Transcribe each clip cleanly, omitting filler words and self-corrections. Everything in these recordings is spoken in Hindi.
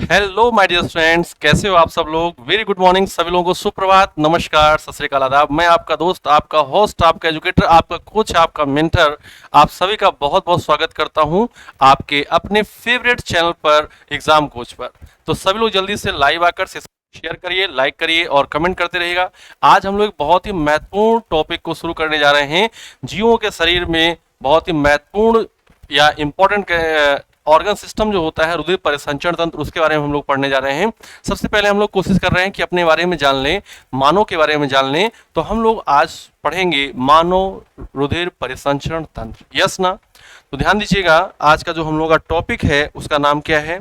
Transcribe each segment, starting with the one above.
हेलो माय डियर फ्रेंड्स, कैसे हो आप सब लोग। वेरी गुड मॉर्निंग सभी लोगों को, सुप्रभात, नमस्कार, सत श्री अकाल, आदाब। मैं आपका दोस्त, आपका होस्ट, आपका एजुकेटर, आपका कोच, आपका मेंटर, आप सभी का बहुत बहुत स्वागत करता हूं आपके अपने फेवरेट चैनल पर, एग्जाम कोच पर। तो सभी लोग जल्दी से लाइव आकर शेयर करिए, लाइक करिए और कमेंट करते रहिएगा। आज हम लोग एक बहुत ही महत्वपूर्ण टॉपिक को शुरू करने जा रहे हैं। जीवों के शरीर में बहुत ही महत्वपूर्ण या इंपॉर्टेंट ऑर्गन सिस्टम जो होता है, रुधिर परिसंचरण तंत्र, उसके बारे में हम लोग पढ़ने जा रहे हैं। सबसे पहले हम लोग कोशिश कर रहे हैं कि अपने बारे में जान लें, मानव के बारे में जान लें। तो हम लोग आज पढ़ेंगे मानव रुधिर परिसंचरण तंत्र। यस ना? तो ध्यान दीजिएगा, आज का जो हम लोग का टॉपिक है उसका नाम क्या है?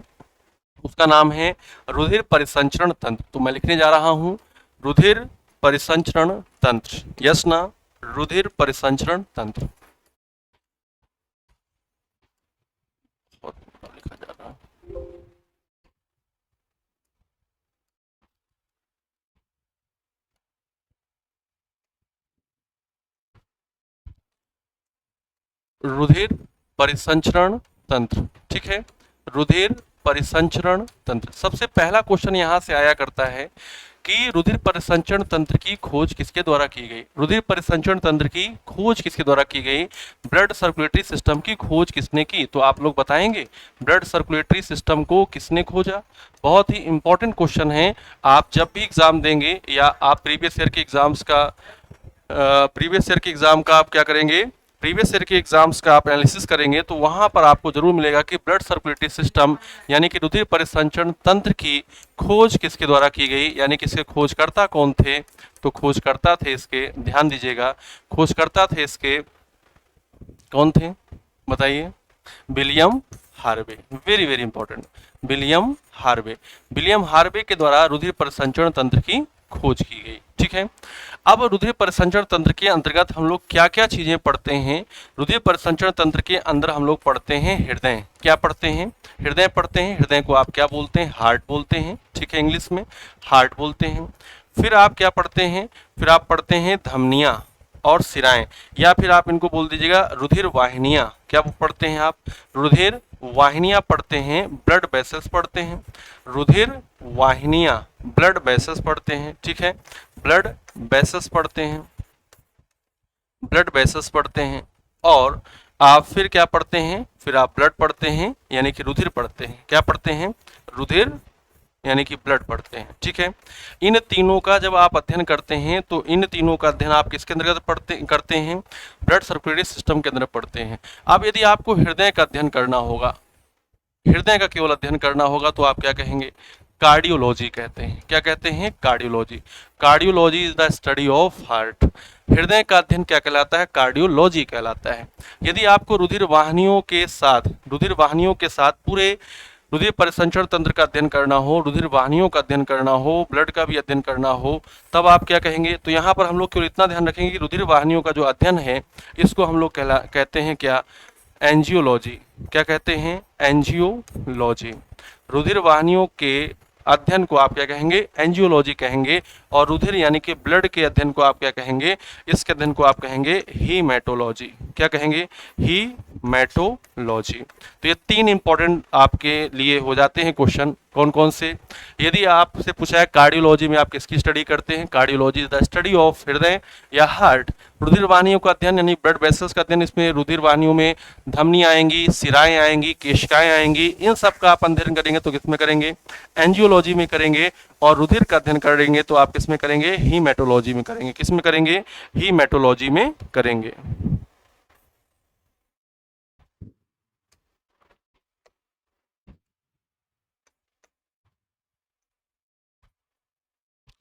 उसका नाम है रुधिर परिसंचरण तंत्र। तो मैं लिखने जा रहा हूं रुधिर परिसंचरण तंत्र। यस ना? रुधिर परिसंचरण तंत्र लिखा जा रहा है। रुधिर परिसंचरण तंत्र, ठीक है। रुधिर परिसंचरण तंत्र, सबसे पहला क्वेश्चन यहां से आया करता है कि रुधिर परिसंचरण तंत्र की खोज किसके द्वारा की गई? रुधिर परिसंचरण तंत्र की खोज किसके द्वारा की गई? ब्लड सर्कुलेटरी सिस्टम की खोज किसने की? तो आप लोग बताएंगे ब्लड सर्कुलेटरी सिस्टम को किसने खोजा? बहुत ही इंपॉर्टेंट क्वेश्चन है। आप जब भी एग्जाम देंगे या आप प्रीवियस ईयर के एग्जाम का आप क्या करेंगे, प्रीवियस ईयर के एग्जाम्स का आप एनालिसिस करेंगे तो वहां पर आपको जरूर मिलेगा कि ब्लड सर्कुलेटरी सिस्टम यानी कि रुधिर परिसंचरण तंत्र की खोज किसके द्वारा की गई, यानी कि इसके खोजकर्ता कौन थे? तो खोजकर्ता थे इसके, ध्यान दीजिएगा, खोजकर्ता थे इसके कौन थे बताइए? William Harvey. Very very important, William Harvey. William Harvey के द्वारा रुधिर परिसंचरण तंत्र की खोज की गई, ठीक है। अब रुधिर परिसंचरण तंत्र के अंतर्गत हम लोग क्या क्या चीजें पढ़ते हैं? रुधिर परिसंचरण तंत्र के अंदर हम लोग पढ़ते हैं हृदय। क्या पढ़ते हैं? हृदय पढ़ते हैं। हृदय को आप क्या बोलते हैं? हार्ट बोलते हैं, ठीक है, इंग्लिश में हार्ट बोलते हैं। फिर आप क्या पढ़ते हैं? फिर आप पढ़ते हैं धमनियां और सिराएं, या फिर आप इनको बोल दीजिएगा रुधिर वाहिनियां। क्या पढ़ते हैं आप? रुधिर वाहिनियां पढ़ते हैं, ब्लड वेसल्स पढ़ते हैं। रुधिर वाहिनियां, ब्लड वेसल्स पढ़ते हैं, ठीक है, ब्लड वेसल्स पढ़ते हैं, ब्लड वेसल्स पढ़ते हैं। और आप फिर क्या पढ़ते हैं? फिर आप ब्लड पढ़ते हैं, यानी कि रुधिर पढ़ते हैं। क्या पढ़ते हैं? रुधिर यानी कि ब्लड पढ़ते हैं, ठीक है। इन तीनों का जब आप अध्ययन करते हैं तो इन तीनों का अध्ययन आप किसके अंतर्गत करते हैं? ब्लड सर्कुलेटरी सिस्टम के अंदर पढ़ते हैं। अब यदि आपको हृदय का अध्ययन करना होगा, हृदय का केवल अध्ययन करना होगा, तो आप क्या कहेंगे? कार्डियोलॉजी कहते हैं। क्या कहते हैं? Cardiology. Cardiology is the study of heart. हृदय का अध्ययन क्या कहलाता है? कार्डियोलॉजी कहलाता है। यदि आपको रुधिर वाहिनियों के साथ पूरे रुधिर परिसंचरण तंत्र का अध्ययन करना हो, रुधिर वाहिनियों का अध्ययन करना हो, ब्लड का भी अध्ययन करना हो, तब आप क्या कहेंगे? तो यहाँ पर हम लोग केवल इतना ध्यान रखेंगे कि रुधिर वाहिनियों का जो अध्ययन है इसको हम लोग कहते हैं क्या? एंजियोलॉजी। क्या कहते हैं? एंजियोलॉजी। रुधिर वाहिनियों के अध्ययन को आप क्या कहेंगे? एंजियोलॉजी कहेंगे। और रुधिर यानी कि ब्लड के अध्ययन को आप क्या कहेंगे? इसके अध्ययन को आप कहेंगे हीमेटोलॉजी। क्या कहेंगे? हीमेटोलॉजी। तो ये तीन इंपॉर्टेंट आपके लिए हो जाते हैं क्वेश्चन। कौन कौन से? यदि आपसे पूछा है कार्डियोलॉजी में आप किसकी स्टडी करते हैं? Cardiology is the study of हृदय या हार्ट। रुधिर वाहिनियों का अध्ययन यानी ब्लड वेसल्स का अध्ययन, इसमें रुधिर वाहिनियों में धमनी आएंगी, सिराएं आएंगी, केशिकाएं आएंगी, इन सब का आप अध्ययन करेंगे तो किसमें करेंगे? एंजियोलॉजी में करेंगे। और रुधिर का अध्ययन करेंगे तो आप किसमें करेंगे? हीमेटोलॉजी में करेंगे। किसमें करेंगे? हीमेटोलॉजी में करेंगे।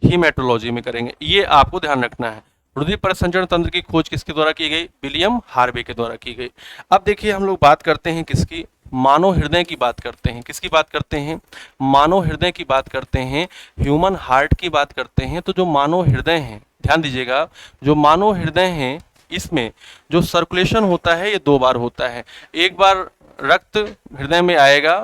हीमेटोलॉजी में करेंगे, ये आपको ध्यान रखना है। रुधिर परिसंचरण तंत्र की खोज किसके द्वारा की गई? विलियम हार्वे के द्वारा की गई। अब देखिए हम लोग बात करते हैं किसकी? मानव हृदय की बात करते हैं। किसकी बात करते हैं? मानव हृदय की बात करते हैं, ह्यूमन हार्ट की बात करते हैं। तो जो मानव हृदय है, ध्यान दीजिएगा, जो मानव हृदय है इसमें जो सर्कुलेशन होता है ये दो बार होता है। एक बार रक्त हृदय में आएगा,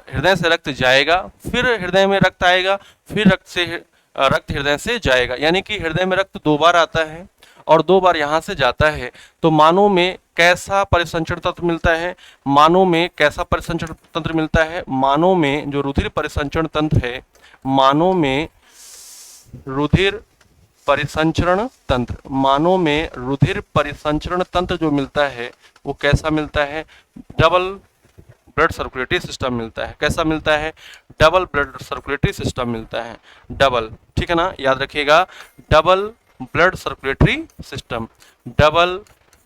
हृदय से रक्त जाएगा, फिर हृदय में रक्त आएगा, फिर रक्त हृदय से जाएगा, यानी कि हृदय में रक्त दो बार आता है और दो बार यहाँ से जाता है। तो मानव में कैसा परिसंचरण तंत्र मिलता है? मानव में कैसा परिसंचरण तंत्र मिलता है? मानव में जो रुधिर परिसंचरण तंत्र है, मानव में रुधिर परिसंचरण तंत्र, मानव में रुधिर परिसंचरण तंत्र जो मिलता है वो कैसा मिलता है? डबल ब्लड सर्कुलेटरी सिस्टम मिलता है। कैसा मिलता है? डबल ब्लड सर्कुलेटरी सिस्टम मिलता है। डबल, ठीक है ना, याद रखिएगा, double blood circulatory system, double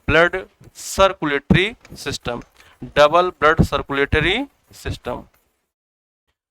blood circulatory system, double blood circulatory system,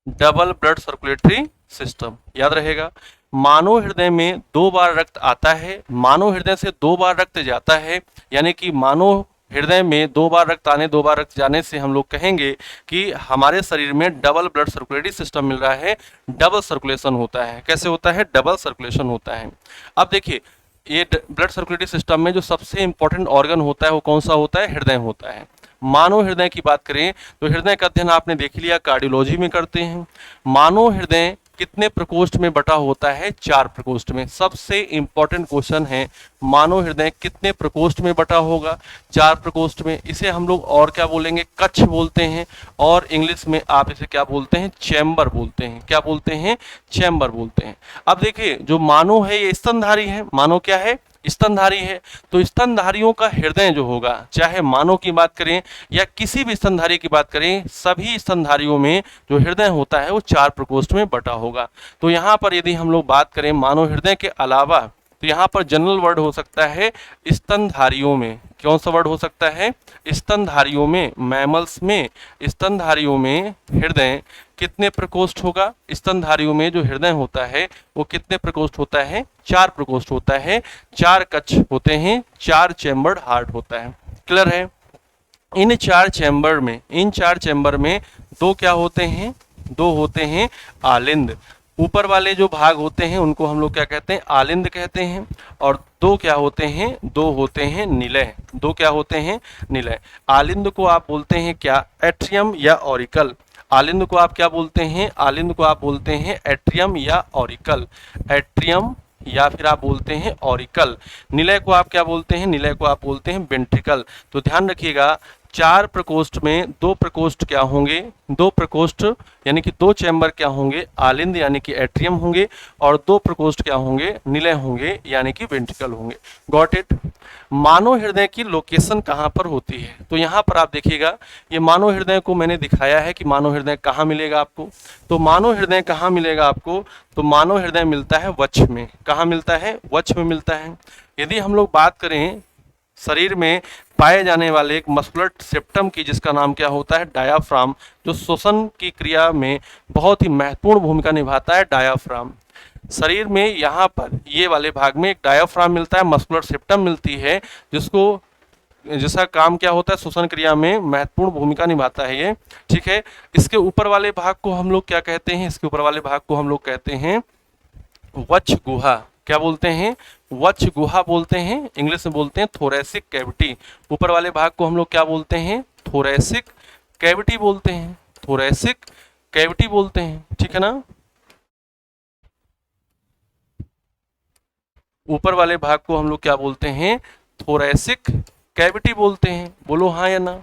double blood circulatory system, याद रहेगा। मानव हृदय में 2 बार रक्त आता है, मानव हृदय से 2 बार रक्त जाता है, यानी कि मानव हृदय में 2 बार रक्त आने 2 बार रक्त जाने से हम लोग कहेंगे कि हमारे शरीर में डबल ब्लड सर्कुलेटरी सिस्टम मिल रहा है, डबल सर्कुलेशन होता है। कैसे होता है? डबल सर्कुलेशन होता है। अब देखिए, ये ब्लड सर्कुलेटरी सिस्टम में जो सबसे इंपॉर्टेंट ऑर्गन होता है वो कौन सा होता है? हृदय होता है। मानव हृदय की बात करें तो हृदय का अध्ययन आपने देख लिया, कार्डियोलॉजी में करते हैं। मानव हृदय कितने प्रकोष्ठ में बटा होता है? 4 प्रकोष्ठ में। सबसे इंपॉर्टेंट क्वेश्चन है, मानव हृदय कितने प्रकोष्ठ में बटा होगा? 4 प्रकोष्ठ में। इसे हम लोग और क्या बोलेंगे? कक्ष बोलते हैं, और इंग्लिश में आप इसे क्या बोलते हैं? चैम्बर बोलते हैं। क्या बोलते हैं? चैम्बर बोलते हैं। अब देखिए, जो मानव है ये स्तनधारी है। मानव क्या है? स्तनधारी है। तो स्तनधारियों का हृदय जो होगा, चाहे मानव की बात करें या किसी भी स्तनधारी की बात करें, सभी स्तनधारियों में जो हृदय होता है वो 4 प्रकोष्ठ में बटा होगा। तो यहाँ पर यदि हम लोग बात करें मानव हृदय के अलावा, तो यहाँ पर जनरल वर्ड हो सकता है स्तनधारियों में। कौन सा वर्ड हो सकता है? स्तनधारियों में, मैमल्स में, स्तनधारियों में हृदय कितने प्रकोष्ठ होगा? स्तनधारियों में जो हृदय होता है वो कितने प्रकोष्ठ होता है? 4 प्रकोष्ठ होता है, 4 कक्ष होते हैं, 4 चैम्बर्ड हार्ट होता है। क्लियर है? इन 4 चैम्बर में, इन 4 चैम्बर में 2 क्या होते हैं? 2 होते हैं आलिंद। ऊपर वाले जो भाग होते हैं उनको हम लोग क्या कहते हैं? आलिंद कहते हैं। और 2 क्या होते हैं? 2 होते हैं निलय। 2 क्या होते हैं? निलय। आलिंद को आप बोलते हैं क्या? एट्रियम या ऑरिकल। आलिंद को आप क्या बोलते हैं? आलिंद को आप बोलते हैं एट्रियम या ऑरिकल। एट्रियम या फिर आप बोलते हैं ऑरिकल। निलय को आप क्या बोलते हैं? निलय को आप बोलते हैं वेंट्रिकल। तो ध्यान रखिएगा, 4 प्रकोष्ठ में 2 प्रकोष्ठ क्या होंगे? 2 प्रकोष्ठ यानी कि 2 चैम्बर क्या होंगे? आलिंद यानी कि एट्रियम होंगे, और 2 प्रकोष्ठ क्या होंगे? निलय होंगे यानी कि वेंट्रिकल होंगे। Got it? मानव हृदय की लोकेशन कहाँ पर होती है? तो यहाँ पर आप देखिएगा, ये मानव हृदय को मैंने दिखाया है कि मानव हृदय कहाँ मिलेगा आपको। तो मानव हृदय कहाँ मिलेगा आपको? तो मानव हृदय मिलता है वक्ष में। कहाँ मिलता है? वक्ष में मिलता है। यदि हम लोग बात करें शरीर में पाए जाने वाले एक मस्कुलर सेप्टम की, जिसका नाम क्या होता है? डायाफ्राम, जो श्वसन की क्रिया में बहुत ही महत्वपूर्ण भूमिका निभाता है। डायाफ्राम शरीर में, यहाँ पर ये वाले भाग में एक डायाफ्राम मिलता है, मस्कुलर सेप्टम मिलती है, जिसका काम क्या होता है? श्वसन क्रिया में महत्वपूर्ण भूमिका निभाता है ये। ठीक है, इसके ऊपर वाले भाग को हम लोग क्या कहते हैं? इसके ऊपर वाले भाग को हम लोग कहते हैं वक्ष गुहा। क्या बोलते हैं? वक्ष गुहा बोलते हैं। इंग्लिश में बोलते हैं थोरैसिक कैविटी। ऊपर वाले भाग को हम लोग क्या बोलते हैं? थोरैसिक कैविटी बोलते हैं। थोरैसिक कैविटी बोलते हैं। ठीक है ना? ऊपर वाले भाग को हम लोग क्या बोलते हैं? थोरैसिक कैविटी बोलते हैं। बोलो हाँ या ना?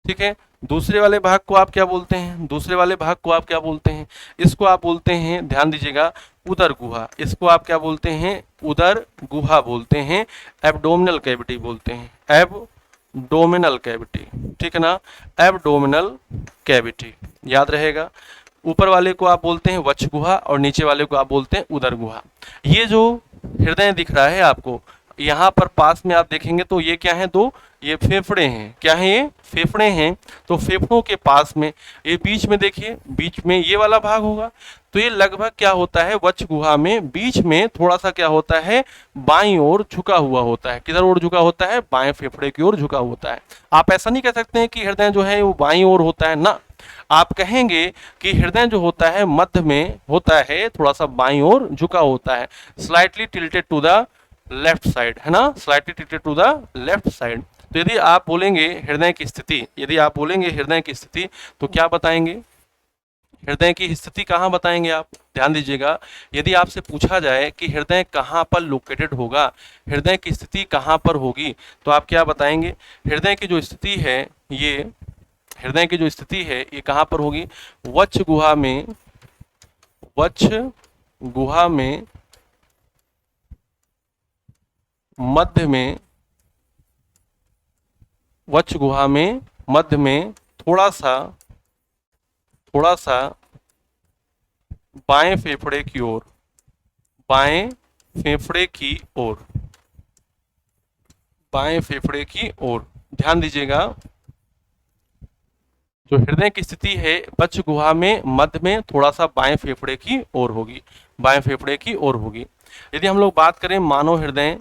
ठीक है। दूसरे वाले भाग को आप क्या बोलते हैं? दूसरे वाले भाग को आप क्या बोलते हैं? इसको आप बोलते हैं, ध्यान दीजिएगा, उदर गुहा। इसको आप क्या बोलते हैं? उदर गुहा बोलते हैं। एब्डोमिनल कैविटी बोलते हैं। Abdominal cavity. ठीक है ना? एब्डोमिनल कैविटी, याद रहेगा। ऊपर वाले को आप बोलते हैं वक्ष गुहा और नीचे वाले को आप बोलते हैं उदर गुहा। ये जो हृदय दिख रहा है आपको, यहाँ पर पास में आप देखेंगे तो ये क्या है? 2 ये फेफड़े हैं। क्या है? ये फेफड़े हैं। तो फेफड़ों के पास में ये बीच में देखिए, बीच में ये वाला भाग होगा। तो ये लगभग क्या होता है? वक्ष गुहा में बीच में थोड़ा सा क्या होता है? बाईं ओर झुका हुआ होता है। किधर ओर झुका होता है? बाएं फेफड़े की ओर झुका होता है। आप ऐसा नहीं कह सकते हैं कि हृदय जो है वो बाईं ओर होता है ना। आप कहेंगे कि हृदय जो होता है मध्य में होता है, थोड़ा सा बाईं ओर झुका होता है, slightly tilted to the left side, है ना? Slightly tilted to the left side. तो यदि आप बोलेंगे हृदय की स्थिति, यदि आप बोलेंगे हृदय की स्थिति, तो क्या बताएंगे? हृदय की स्थिति कहाँ बताएंगे आप? ध्यान दीजिएगा, यदि आपसे पूछा जाए कि हृदय कहाँ पर लोकेटेड होगा, हृदय की स्थिति कहाँ पर होगी, तो आप क्या बताएंगे? हृदय की जो स्थिति है ये, हृदय की जो स्थिति है ये कहाँ पर होगी? वक्ष गुहा में, वक्ष गुहा में मध्य में, वक्ष गुहा में मध्य में थोड़ा सा बाएं फेफड़े की ओर, बाएं फेफड़े की ओर, बाएं फेफड़े की ओर। ध्यान दीजिएगा, जो हृदय की स्थिति है वक्ष गुहा में मध्य में थोड़ा सा बाएं फेफड़े की ओर होगी, बाएं फेफड़े की ओर होगी। यदि हम लोग बात करें मानव हृदय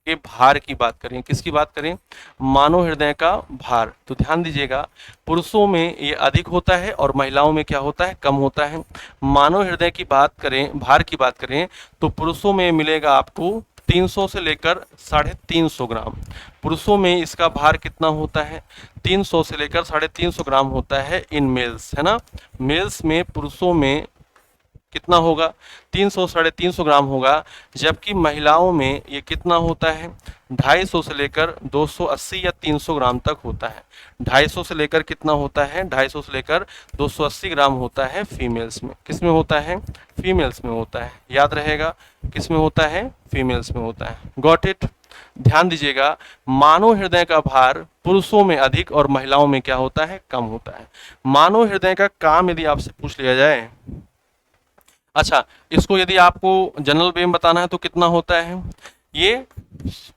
के भार की बात करें, किसकी बात करें? मानव हृदय का भार। तो ध्यान दीजिएगा, पुरुषों में ये अधिक होता है और महिलाओं में क्या होता है? कम होता है। मानव हृदय की बात करें, भार की बात करें, तो पुरुषों में मिलेगा आपको 300 से लेकर 350 ग्राम। पुरुषों में इसका भार कितना होता है? 300 से लेकर 350 ग्राम होता है इन मेल्स, है ना। मेल्स में, पुरुषों में कितना होगा? 300 350 ग्राम होगा। जबकि महिलाओं में ये कितना होता है? 250 से लेकर 280 या 300 ग्राम तक होता है। 250 से लेकर कितना होता है? 250 से लेकर 280 ग्राम होता है फीमेल्स में। किस में होता है? फीमेल्स में होता है। याद रहेगा, किस में होता है? फीमेल्स में होता है। Got it? ध्यान दीजिएगा, मानव हृदय का भार पुरुषों में अधिक और महिलाओं में क्या होता है? कम होता है। मानव हृदय का काम यदि आपसे पूछ लिया जाए, अच्छा, इसको यदि आपको जनरल वे में बताना है तो कितना होता है? ये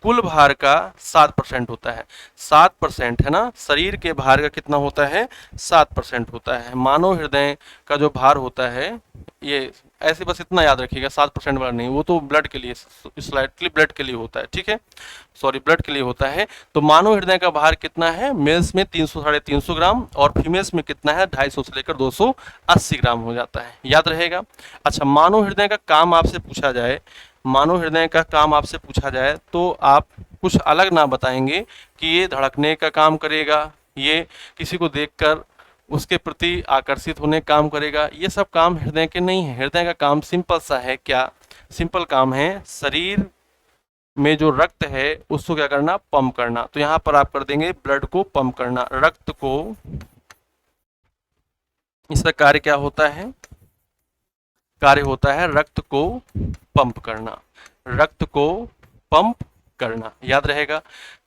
कुल भार का 7% होता है। 7%, है ना। शरीर के भार का कितना होता है? 7% होता है। मानव हृदय का जो भार होता है, ये ऐसे बस इतना याद रखिएगा, 7% वाला नहीं, वो तो ब्लड के लिए, स्लाइटली ब्लड के लिए होता है, ठीक है, सॉरी, ब्लड के लिए होता है। तो मानव हृदय का भार कितना है? मेल्स में 300 350 ग्राम और फीमेल्स में कितना है? 250 से लेकर 280 ग्राम हो जाता है। याद रहेगा। अच्छा, मानव हृदय का काम आपसे पूछा जाए, मानव हृदय का काम आपसे पूछा जाए तो आप कुछ अलग ना बताएंगे कि ये धड़कने का काम करेगा, ये किसी को देखकर उसके प्रति आकर्षित होने का काम करेगा। ये सब काम हृदय के नहीं है। हृदय का काम सिंपल सा है। क्या सिंपल काम है? शरीर में जो रक्त है उसको क्या करना? पंप करना। तो यहाँ पर आप कर देंगे ब्लड को पंप करना, रक्त को। इसका कार्य क्या होता है? कार्य होता है रक्त को पंप करना, रक्त को पंप करना। याद रहेगा,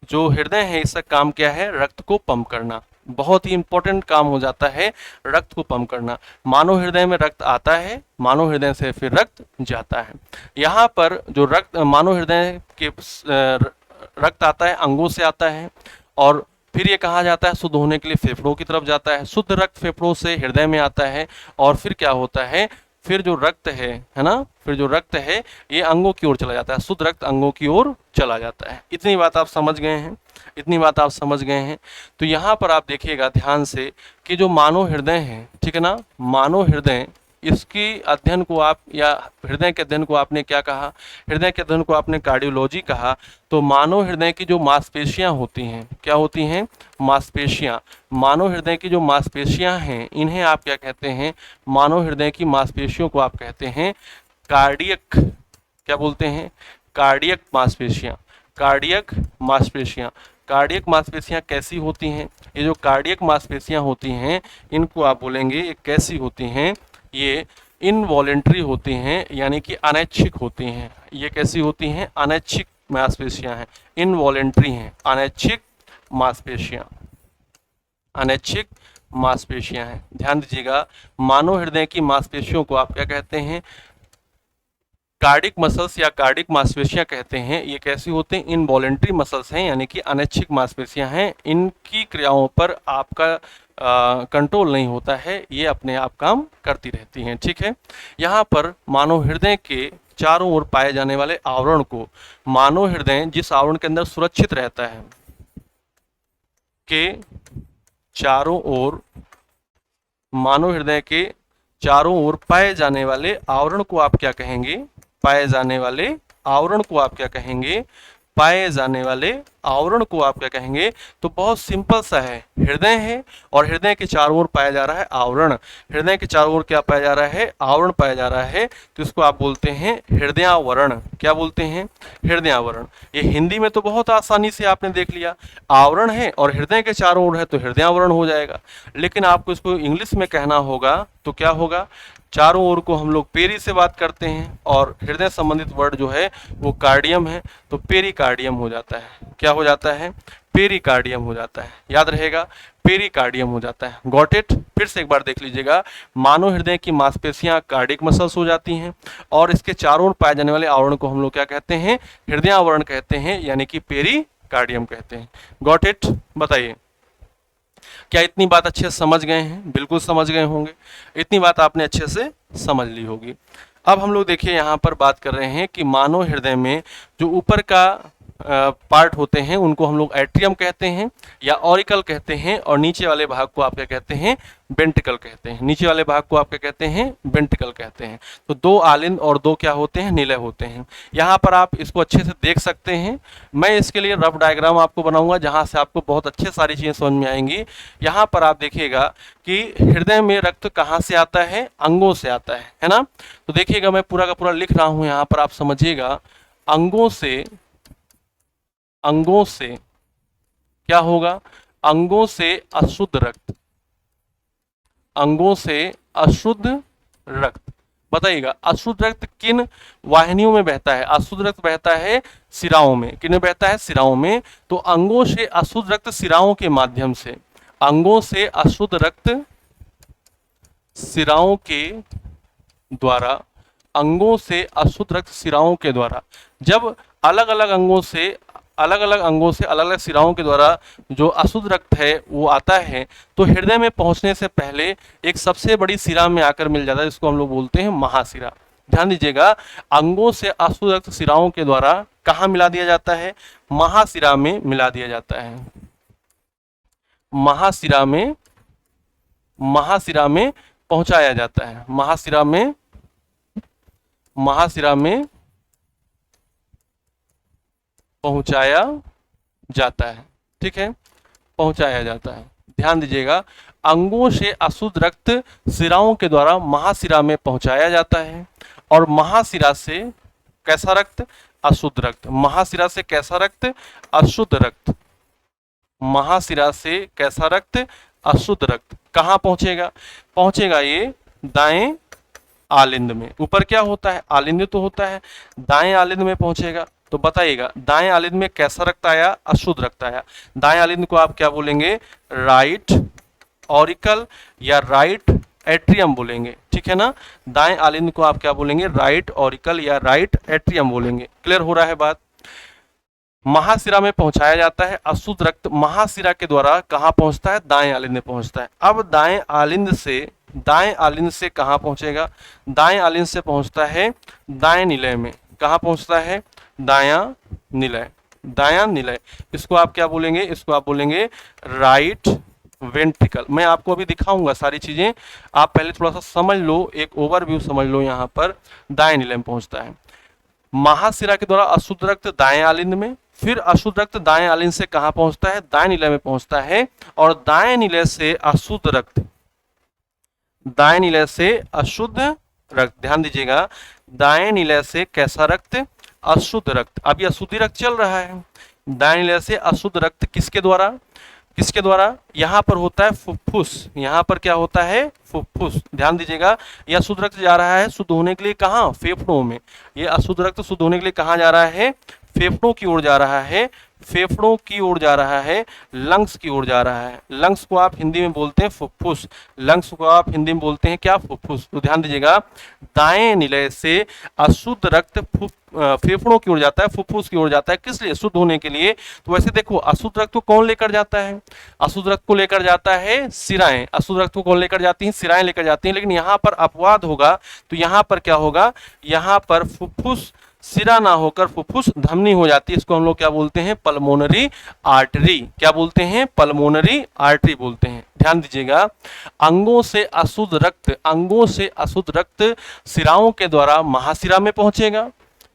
जो हृदय है इसका काम क्या है? रक्त को पंप करना। बहुत ही इंपॉर्टेंट काम हो जाता है रक्त को पंप करना। मानव हृदय में रक्त आता है, मानव हृदय से फिर रक्त जाता है। यहाँ पर जो रक्त मानव हृदय के रक्त आता है, अंगों से आता है, और फिर ये कहा जाता है शुद्ध होने के लिए फेफड़ों की तरफ जाता है। शुद्ध रक्त फेफड़ों से हृदय में आता है, और फिर क्या होता है? फिर जो रक्त है ना, फिर जो रक्त है ये अंगों की ओर चला जाता है, शुद्ध रक्त अंगों की ओर चला जाता है। इतनी बात आप समझ गए हैं? इतनी बात आप समझ गए हैं? तो यहाँ पर आप देखिएगा ध्यान से कि जो मानव हृदय है, ठीक है ना, मानव हृदय, इसकी अध्ययन को आप, या हृदय के अध्ययन को आपने क्या कहा? हृदय के अध्ययन को आपने कार्डियोलॉजी कहा। तो मानव हृदय की जो मांसपेशियां होती हैं, क्या होती हैं? मांसपेशियां। मानव हृदय की जो मांसपेशियां हैं, इन्हें आप क्या कहते हैं? मानव हृदय की मांसपेशियों को आप कहते हैं कार्डियक, क्या बोलते हैं? कार्डियक मांसपेशियां। कार्डियक मांसपेशियां। कार्डियक मांसपेशियां कैसी होती हैं? ये जो कार्डियक मांसपेशियां होती हैं, इनको आप बोलेंगे ये कैसी होती हैं? ये इनवॉलेंट्री होती हैं, यानी कि अनैच्छिक होती हैं। ये कैसी होती हैं? अनैच्छिक मांसपेशियां हैं, इनवॉलेंट्री हैं, अनैच्छिक मांसपेशियां, अनैच्छिक मांसपेशियां हैं। ध्यान दीजिएगा, मानव हृदय की मांसपेशियों को आप क्या कहते हैं? कार्डिक मसल्स या कार्डिक मांसपेशियां कहते हैं। ये कैसी होते हैं? इनवॉलेंट्री मसल्स हैं, यानी कि अनैच्छिक मांसपेशियां हैं। इनकी क्रियाओं पर आपका कंट्रोल नहीं होता है, ये अपने आप काम करती रहती हैं, ठीक है। यहाँ पर मानव हृदय के चारों ओर पाए जाने वाले आवरण को, मानव हृदय जिस आवरण के अंदर सुरक्षित रहता है, के चारों ओर, मानव हृदय के चारों ओर पाए जाने वाले आवरण को आप क्या कहेंगे? पाए जाने वाले आवरण को आप क्या कहेंगे? पाए जाने वाले आवरण को आप क्या कहेंगे, तो बहुत सिंपल सा है, हृदय है और हृदय के चारों ओर पाया जा रहा है आवरण। हृदय के चारों ओर क्या पाया जा रहा है, आवरण पाया जा रहा है, तो इसको आप बोलते हैं हृदयावरण। क्या बोलते हैं, हृदयावरण। ये हिंदी में तो बहुत आसानी से आपने देख लिया, आवरण है और हृदय के चारों ओर है तो हृदयावरण हो जाएगा। लेकिन आपको इसको इंग्लिश में कहना होगा तो क्या होगा, चारों ओर को हम लोग पेरी से बात करते हैं और हृदय संबंधित वर्ड जो है वो कार्डियम है, तो पेरिकार्डियम हो जाता है। क्या हो जाता है, पेरिकार्डियम हो जाता है। याद रहेगा, पेरिकार्डियम हो जाता है। Got it. फिर से एक बार देख लीजिएगा, मानव हृदय की मांसपेशियां कार्डियक मसल्स हो जाती हैं और इसके चारों ओर पाए जाने वाले आवरण को हम लोग क्या कहते हैं, हृदयावरण कहते हैं, यानी कि पेरिकार्डियम कहते हैं। Got it. बताइए, क्या इतनी बात अच्छे से समझ गए हैं? बिल्कुल समझ गए होंगे, इतनी बात आपने अच्छे से समझ ली होगी। अब हम लोग देखिए यहाँ पर बात कर रहे हैं कि मानव हृदय में जो ऊपर का पार्ट होते हैं उनको हम लोग एट्रियम कहते हैं या ऑरिकल कहते हैं, और नीचे वाले भाग को आप क्या कहते हैं, वेंट्रिकल कहते हैं। नीचे वाले भाग को आप क्या कहते हैं, वेंट्रिकल कहते हैं। तो दो आलिंद और दो क्या होते हैं, निलय होते हैं। यहाँ पर आप इसको अच्छे से देख सकते हैं। मैं इसके लिए रफ डायग्राम आपको बनाऊंगा जहाँ से आपको बहुत अच्छे सारी चीज़ें समझ में आएंगी। यहाँ पर आप देखिएगा कि हृदय में रक्त कहाँ से आता है, अंगों से आता है ना। तो देखिएगा मैं पूरा का पूरा लिख रहा हूँ, यहाँ पर आप समझिएगा, अंगों से क्या होगा, अंगों से अशुद्ध रक्त, अंगों से अशुद्ध रक्त। बताइएगा, अशुद्ध रक्त किन वाहिनियों में बहता है? अशुद्ध रक्त बहता है सिराओं में। किन में बहता है? सिराओं में। तो अंगों से अशुद्ध रक्त सिराओं के माध्यम से, अंगों से अशुद्ध रक्त सिराओं के द्वारा, अंगों से अशुद्ध रक्त सिराओं के द्वारा, जब अलग अलग अंगों से अलग अलग सिराओं के द्वारा जो अशुद्ध रक्त है वो आता है, तो हृदय में पहुंचने से पहले एक सबसे बड़ी सिरा में आकर मिल जाता है, जिसको हम लोग बोलते हैं महासिरा। ध्यान दीजिएगा, अंगों से अशुद्ध रक्त सिराओं के द्वारा कहाँ मिला दिया जाता है, महासिरा में मिला दिया जाता है। महासिरा में पहुंचाया जाता है। महासिरा में पहुंचाया जाता है। ठीक है, पहुंचाया जाता है। ध्यान दीजिएगा, अंगों से अशुद्ध रक्त सिराओं के द्वारा महासिरा में पहुंचाया जाता है, और महासिरा से कैसा रक्त, अशुद्ध रक्त। महासिरा से कैसा रक्त, अशुद्ध रक्त। महासिरा से कैसा रक्त, अशुद्ध रक्त कहाँ पहुंचेगा ये दाएं आलिंद में। ऊपर क्या होता है, आलिंद तो होता है, दाएं आलिंद में पहुंचेगा। तो बताइएगा, दाएं आलिंद में कैसा रक्त आया, अशुद्ध रक्त आया। दाएं आलिंद को आप क्या बोलेंगे, राइट ऑरिकल या राइट एट्रियम बोलेंगे। ठीक है ना, दाएं आलिंद को आप क्या बोलेंगे, राइट ऑरिकल या राइट एट्रियम बोलेंगे। क्लियर हो रहा है बात। महासिरा में पहुंचाया जाता है अशुद्ध रक्त, महासिरा के द्वारा कहाँ पहुंचता है, दाएं आलिंद में पहुंचता है। अब दाएं आलिंद से कहाँ पहुंचेगा, दाएं आलिंद से पहुंचता है दाएं निलय में। कहाँ पहुंचता है, दायां निलय। इसको आप क्या बोलेंगे, इसको आप बोलेंगे राइट वेंट्रिकल। मैं आपको अभी दिखाऊंगा सारी चीजें, आप पहले थोड़ा सा समझ लो, एक ओवरव्यू समझ लो। यहाँ पर दाएं निलय में पहुंचता है। महासिरा के द्वारा अशुद्ध रक्त दाएं आलिंद में, फिर अशुद्ध रक्त दाएं आलिंद से कहाँ पहुंचता है, दाएं निलय में पहुंचता है, और दाएं निलय से अशुद्ध रक्त, दाएं निलय से अशुद्ध रक्त, ध्यान दीजिएगा, दाएं निलय से कैसा रक्त, अशुद्ध रक्त। अभी अशुद्धि रक्त चल रहा है। दाएं निलय से अशुद्ध रक्त किसके द्वारा, यहाँ पर होता है फुफ्फुस। यहाँ पर क्या होता है, फुफ्फुस। ध्यान दीजिएगा, यह अशुद्ध रक्त जा रहा है शुद्ध होने के लिए कहाँ, फेफड़ों में। ये अशुद्ध रक्त शुद्ध होने के लिए कहाँ जा रहा है, फेफड़ों की ओर जा रहा है, फेफड़ों की ओर जा रहा है, लंग्स की ओर जा रहा है। लंग्स को आप हिंदी में बोलते हैं फुफ्फुस, लंग्स को आप हिंदी में बोलते हैं क्या, फुफ्फुस। तो ध्यान दीजिएगा, दाएं निलय से अशुद्ध रक्त फेफड़ों की ओर जाता है, फुफ्फुस की ओर जाता है, किस लिए, शुद्ध होने के लिए। तो वैसे देखो, अशुद्ध रक्त को कौन लेकर जाता है, अशुद्ध रक्त को लेकर जाता है सिराएं। अशुद्ध रक्त को कौन लेकर जाती हैं, सिराएं लेकर जाती हैं। लेकिन यहाँ पर अपवाद होगा, तो यहाँ पर क्या होगा, यहाँ पर फुफ्फुस सिरा ना होकर फुफ्फुस धमनी हो जाती है। इसको हम लोग क्या बोलते हैं, पल्मोनरी आर्टरी। क्या बोलते हैं, पल्मोनरी आर्टरी बोलते हैं। ध्यान दीजिएगा, अंगों से अशुद्ध रक्त सिराओं के द्वारा महासिरा में पहुंचेगा।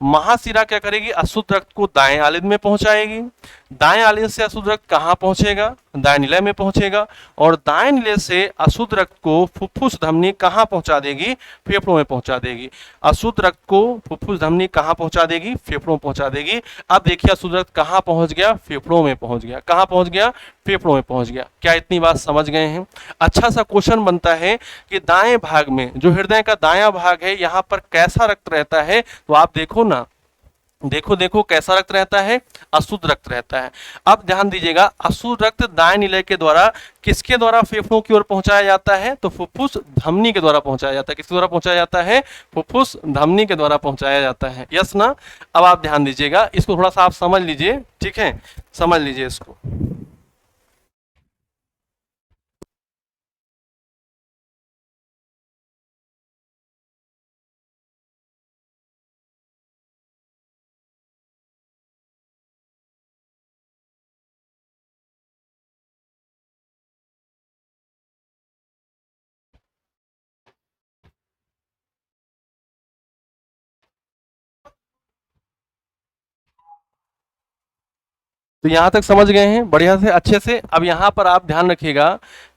महाशिरा क्या करेगी, अशुद्ध रक्त को दाएं आलिंद में पहुंचाएगी, दाएं आलिंद से अशुद्ध रक्त कहाँ पहुंचेगा, दाएं निलय में पहुंचेगा, और दाएं निलय से अशुद्ध रक्त को फुफ्फुस धमनी कहाँ पहुंचा देगी, फेफड़ों में पहुंचा देगी। अशुद्ध रक्त को फुफ्फुस धमनी कहाँ पहुंचा देगी, फेफड़ों में पहुंचा देगी। अब देखिए अशुद्ध रक्त कहाँ पहुंच गया, फेफड़ों में पहुंच गया। कहाँ पहुंच गया, फेफड़ों में पहुंच गया। क्या इतनी बात समझ गए हैं? अच्छा सा क्वेश्चन बनता है कि दाएं भाग में जो हृदय का दायां भाग है, यहाँ पर कैसा रक्त रहता है, तो आप देखो ना, देखो देखो कैसा रक्त रहता है, अशुद्ध रक्त रहता है। अब ध्यान दीजिएगा, अशुद्ध रक्त दाएं निलय के द्वारा किसके द्वारा फेफड़ों की ओर पहुंचाया जाता है, तो फुफ्फुस धमनी के द्वारा पहुंचाया जाता है। किसके द्वारा पहुंचाया जाता है, फुफ्फुस धमनी के द्वारा पहुंचाया जाता है। यस ना? अब आप ध्यान दीजिएगा, इसको थोड़ा सा आप समझ लीजिए, ठीक है, समझ लीजिए इसको। तो यहां तक समझ गए हैं बढ़िया से, अच्छे से। अब यहां पर आप ध्यान रखिएगा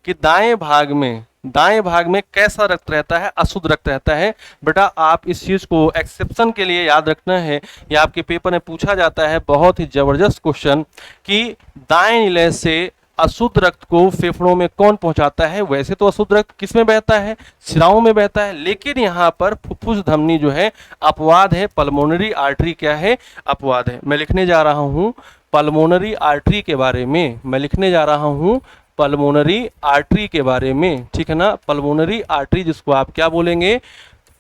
कि दाएं भाग में कैसा रक्त रहता है, अशुद्ध रक्त रहता है। बेटा आप इस चीज को एक्सेप्शन के लिए याद रखना है, या आपके पेपर में पूछा जाता है, बहुत ही जबरदस्त क्वेश्चन, कि दाएं निलय से अशुद्ध रक्त को फेफड़ों में कौन पहुंचाता है। वैसे तो अशुद्ध रक्त किस में बहता है, शिराओं में बहता है, लेकिन यहाँ पर फुफ्फुस धमनी जो है अपवाद है, पल्मोनरी आर्टरी क्या है, अपवाद है। मैं लिखने जा रहा हूँ पल्मोनरी आर्टरी के बारे में, मैं लिखने जा रहा हूँ पल्मोनरी आर्टरी के बारे में, ठीक है ना। पल्मोनरी आर्टरी जिसको आप क्या बोलेंगे,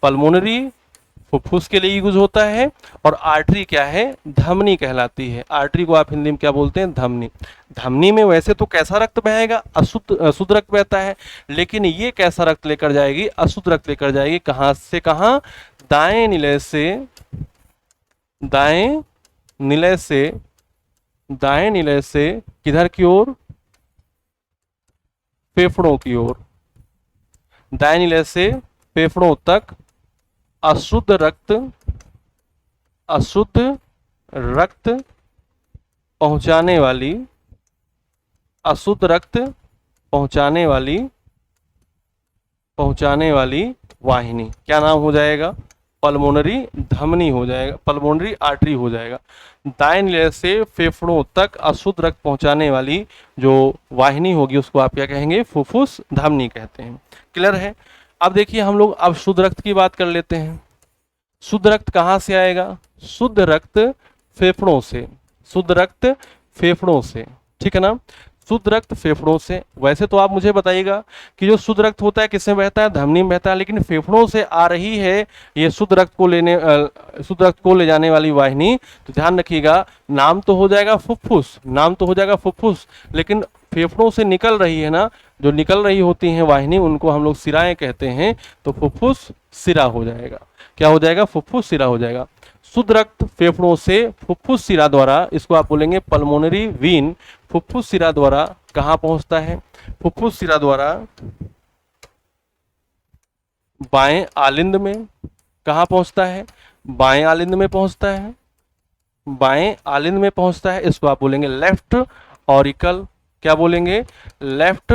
पल्मोनरी फुफ्फुस के लिए यूज होता है, और आर्टरी क्या है, धमनी कहलाती है। आर्टरी को आप हिंदी में क्या बोलते हैं, धमनी। धमनी में वैसे तो कैसा रक्त बहेगा, अशुद्ध रक्त बहता है, लेकिन ये कैसा रक्त लेकर जाएगी, अशुद्ध रक्त लेकर जाएगी। कहां से कहां, दाएं निलय से, दाएं निलय से, दाएं निलय से किधर की ओर, फेफड़ों की ओर। दाएं निलय से फेफड़ों तक अशुद्ध रक्त पहुंचाने वाली, अशुद्ध रक्त पहुंचाने वाली वाहिनी क्या नाम हो जाएगा, पल्मोनरी धमनी हो जाएगा, पल्मोनरी आर्टरी हो जाएगा। दाएं निलय से फेफड़ों तक अशुद्ध रक्त पहुंचाने वाली जो वाहिनी होगी उसको आप क्या कहेंगे, फुफ्फुस धमनी कहते हैं। क्लियर है? अब देखिए हम लोग अब शुद्ध रक्त की बात कर लेते हैं। शुद्ध रक्त कहाँ से आएगा, शुद्ध रक्त फेफड़ों से, शुद्ध रक्त फेफड़ों से, ठीक है ना। शुद्ध रक्त फेफड़ों से, वैसे तो आप मुझे बताइएगा कि जो शुद्ध रक्त होता है किसमें बहता है, धमनी में बहता है, लेकिन फेफड़ों से आ रही है ये शुद्ध रक्त को ले जाने वाली वाहिनी, तो ध्यान रखिएगा नाम तो हो जाएगा फुफ्फुस, नाम तो हो जाएगा फुफ्फुस, लेकिन फेफड़ों से निकल रही है ना, जो निकल रही होती हैं वाहिनी उनको हम लोग सिराएं कहते हैं, तो फुफ्फुस सिरा हो जाएगा। क्या हो जाएगा, फुफ्फुस सिरा हो जाएगा। शुद्ध रक्त फेफड़ों से फुफ्फुस सिरा द्वारा, इसको आप बोलेंगे पल्मोनरी वीन, फुफ्फुस सिरा द्वारा कहां पहुंचता है, फुफ्फुस सिरा द्वारा बाएं आलिंद में, कहां पहुंचता है, बाएं आलिंद में पहुंचता है, बाएं आलिंद में पहुंचता है। इसको आप बोलेंगे लेफ्ट ऑरिकल, क्या बोलेंगे, लेफ्ट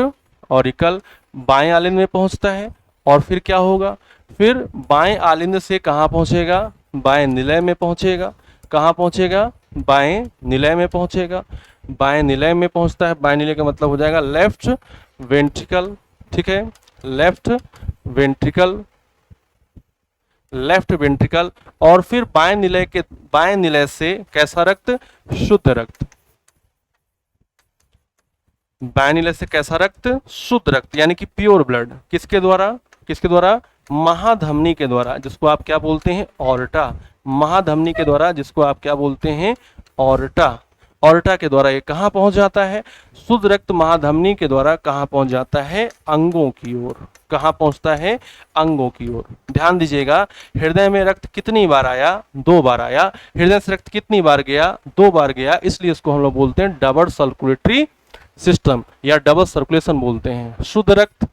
ऑरिकल, बाएं आलिंद में पहुंचता है। और फिर क्या होगा, फिर बाएं आलिंद से कहां पहुंचेगा, बाएं निलय में पहुंचेगा। कहां पहुंचेगा, बाएं निलय में पहुंचेगा। बाएं निलय में पहुंचता है, बाएं निलय का मतलब हो जाएगा लेफ्ट वेंट्रिकल, ठीक है, लेफ्ट वेंट्रिकल, लेफ्ट वेंट्रिकल। और फिर बाएं निलय से कैसा रक्त, शुद्ध रक्त, बाएं निलय से कैसा रक्त, शुद्ध रक्त, यानी कि प्योर ब्लड, किसके द्वारा, किसके द्वारा, महाधमनी के द्वारा, जिसको आप क्या बोलते हैं, ऑर्टा, महाधमनी के द्वारा, जिसको आप क्या बोलते हैं, ऑर्टा, ऑर्टा के द्वारा ये कहां पहुंच जाता है, शुद्ध रक्त महाधमनी के द्वारा कहां पहुंच जाता है, अंगों की ओर। कहां पहुंचता है, अंगों की ओर। ध्यान दीजिएगा, हृदय में रक्त कितनी बार आया, 2 बार आया, हृदय से रक्त कितनी बार गया, 2 बार गया, इसलिए इसको हम लोग बोलते हैं डबल सर्कुलेटरी सिस्टम या डबल सर्कुलेशन बोलते हैं। शुद्ध रक्त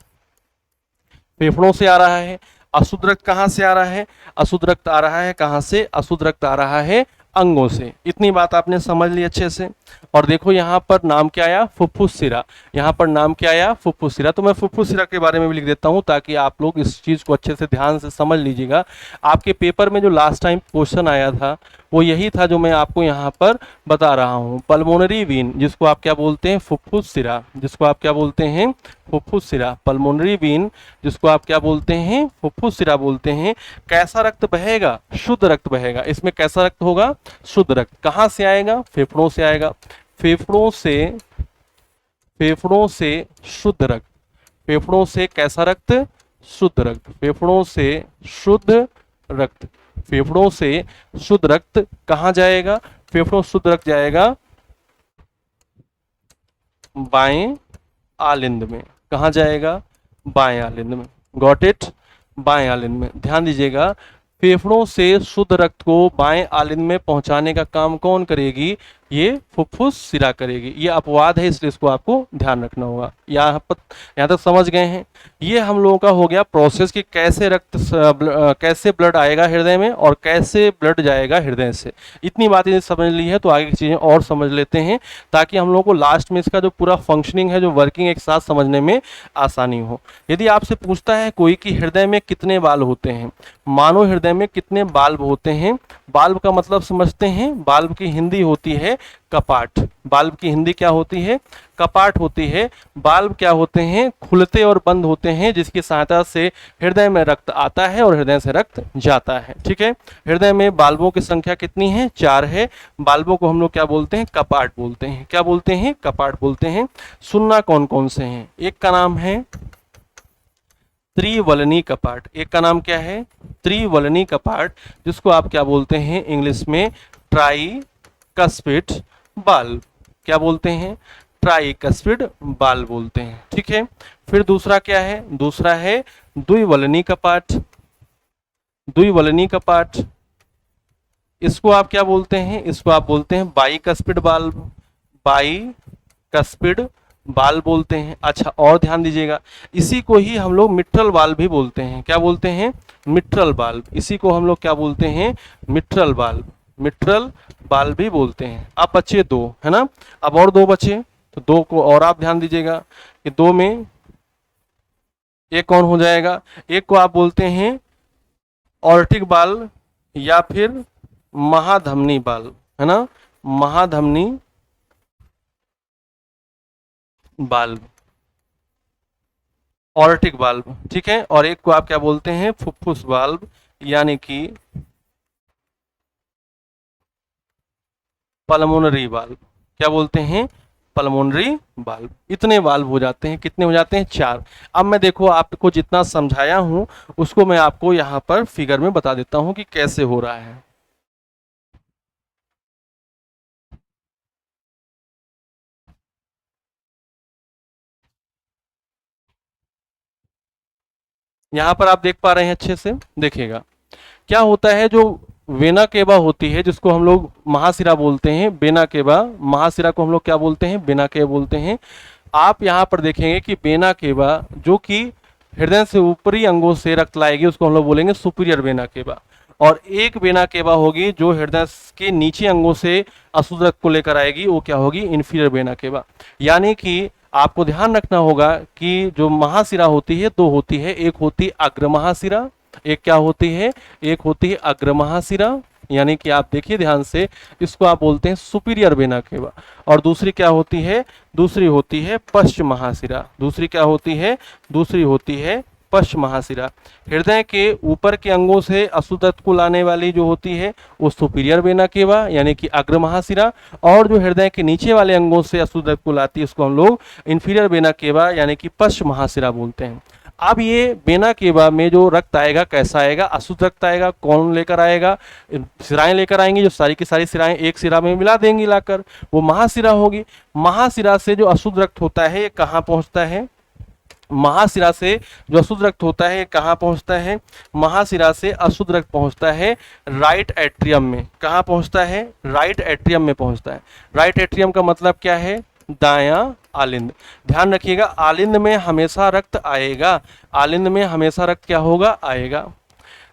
फेफड़ों से आ रहा है, अशुद्ध रक्त कहाँ से आ रहा है? अशुद्ध रक्त आ रहा है कहाँ से? अशुद्ध रक्त आ रहा है अंगों से। इतनी बात आपने समझ ली अच्छे से। और देखो यहाँ पर नाम क्या आया? फुफ्फुस सिरा। यहाँ पर नाम क्या आया? फुफ्फुस सिरा। तो मैं फुफ्फुस सिरा के बारे में भी लिख देता हूँ ताकि आप लोग इस चीज़ को अच्छे से ध्यान से समझ लीजिएगा। आपके पेपर में जो लास्ट टाइम क्वेश्चन आया था वो यही था जो मैं आपको यहाँ पर बता रहा हूँ। पल्मोनरी वीन, जिसको आप क्या बोलते हैं? फुफ्फुस सिरा। जिसको आप क्या बोलते हैं? फुफ्फुस सिरा। पल्मोनरी वीन, जिसको आप क्या बोलते हैं? फुफ्फुस सिरा बोलते हैं। कैसा रक्त बहेगा? शुद्ध रक्त बहेगा। इसमें कैसा रक्त होगा? शुद्ध रक्त। कहाँ से आएगा? फेफड़ों से आएगा। फेफड़ों से, फेफड़ों से शुद्ध रक्त। फेफड़ों से कैसा रक्त? शुद्ध रक्त। फेफड़ों से शुद्ध रक्त। फेफड़ों से शुद्ध रक्त कहाँ जाएगा? फेफड़ों शुद्ध रक्त जाएगा बाएं आलिंद में। कहाँ जाएगा? बाएं आलिंद में। Got it? बाएं आलिंद में। ध्यान दीजिएगा, फेफड़ों से शुद्ध रक्त को बाएं आलिंद में पहुंचाने का काम कौन करेगी? ये फुफ्फुस सिरा करेगी। ये अपवाद है, इसलिए इसको आपको ध्यान रखना होगा। यहाँ तक समझ गए हैं? ये हम लोगों का हो गया प्रोसेस कि कैसे कैसे ब्लड आएगा हृदय में और कैसे ब्लड जाएगा हृदय से। इतनी बातें समझ ली है तो आगे की चीज़ें और समझ लेते हैं ताकि हम लोगों को लास्ट में इसका जो पूरा फंक्शनिंग है, जो वर्किंग एक साथ समझने में आसानी हो। यदि आपसे पूछता है कोई कि हृदय में कितने वाल्व होते हैं, मानव हृदय में कितने वाल्व होते हैं? वाल्व का मतलब समझते हैं? वाल्व की हिंदी होती है कपाट। वाल्व की हिंदी क्या होती है? कपाट होती है। वाल्व क्या होते हैं? खुलते और बंद होते हैं, जिसकी सहायता से हृदय में रक्त आता है और हृदय से रक्त जाता है। ठीक है, हृदय में वाल्वों की संख्या कितनी है? 4 है। वाल्वों को हम लोग क्या बोलते हैं? कपाट बोलते हैं। क्या बोलते हैं? कपाट बोलते हैं। सुनना कौन कौन से हैं? एक का नाम है त्रिवलनी कपाट। एक का नाम क्या है? त्रिवलनी कपाट, जिसको आप क्या बोलते हैं इंग्लिश में? Tricuspid valve. क्या बोलते हैं? ट्राइकस्पिड वाल्व बोलते हैं। ठीक है, फिर दूसरा क्या है? दूसरा है द्विवलनी कपाट। द्विवलनी कपाट, इसको आप क्या बोलते हैं? इसको आप बोलते हैं बाइकस्पिड वाल्व। बाइकस्पिड वाल्व बोलते हैं। अच्छा, और ध्यान दीजिएगा, इसी को ही हम लोग मिट्रल वाल्व भी बोलते हैं। क्या बोलते हैं? Mitral valve. इसी को हम लोग क्या बोलते हैं? Mitral valve. मिट्रल वाल्व भी बोलते हैं। अब बचे 2, है ना? अब और 2 बचे, तो 2 को और आप ध्यान दीजिएगा कि 2 में एक कौन हो जाएगा? एक को आप बोलते हैं ऑर्टिक वाल्व या फिर महाधमनी वाल्व, है ना? महाधमनी वाल्व, ऑर्टिक वाल्व। ठीक है, और एक को आप क्या बोलते हैं? फुफ्फुस वाल्व, यानी कि पल्मोनरी वाल्व। क्या बोलते हैं? Pulmonary valve. इतने वाल्व हो जाते हैं। कितने हो जाते हैं? 4। अब मैं देखो आपको जितना समझाया हूं उसको मैं आपको यहां पर फिगर में बता देता हूं कि कैसे हो रहा है। यहां पर आप देख पा रहे हैं अच्छे से? देखिएगा क्या होता है। जो वेना केवा होती है, जिसको हम लोग महाशिरा बोलते हैं, वेना केवा, महाशिरा को हम लोग क्या बोलते हैं? वेना केवा बोलते हैं। आप यहाँ पर देखेंगे कि वेना केवा जो कि हृदय से ऊपरी अंगों से रक्त लाएगी, उसको हम लोग बोलेंगे सुपीरियर वेना केवा। और एक वेना केवा होगी जो हृदय के नीचे अंगों से अशुद्ध रक्त को लेकर आएगी, वो क्या होगी? Inferior vena cava. यानी कि आपको ध्यान रखना होगा कि जो महाशिरा होती है 2 होती है। एक होती है अग्र महाशिरा, एक क्या होती है? एक होती है अग्र महाशिरा, यानी कि आप देखिए ध्यान से, इसको आप बोलते हैं सुपीरियर वेना केवा। और दूसरी क्या होती है? दूसरी होती है पश्च महाशिरा। दूसरी क्या होती है? दूसरी होती है पश्च महाशिरा। हृदय के ऊपर के अंगों से अशुद्ध रक्त को लाने वाली जो होती है वो सुपीरियर वेना केवा, यानी कि अग्र महाशिरा। और जो हृदय के नीचे वाले अंगों से अशुद्ध रक्त को लाती है उसको हम लोग इन्फीरियर वेना केवा, यानी कि पश्च महाशिरा बोलते हैं। अब ये वेना केवा में जो रक्त आएगा कैसा आएगा? अशुद्ध रक्त आएगा। कौन लेकर आएगा? सिराएं लेकर आएंगी, जो सारी की सारी सिराएं एक सिरा में मिला देंगी लाकर, वो महाशिरा होगी। महाशिरा से जो अशुद्ध रक्त होता है ये कहाँ पहुंचता है? महाशिरा से जो अशुद्ध रक्त होता है कहाँ पहुंचता है? महाशिरा से अशुद्ध रक्त पहुंचता है राइट एट्रियम में। कहाँ पहुंचता है? राइट एट्रियम में पहुंचता है। राइट एट्रियम का मतलब क्या है? दायां आलिंद। ध्यान रखिएगा, आलिंद में हमेशा रक्त आएगा, आलिंद में हमेशा रक्त क्या होगा, आएगा।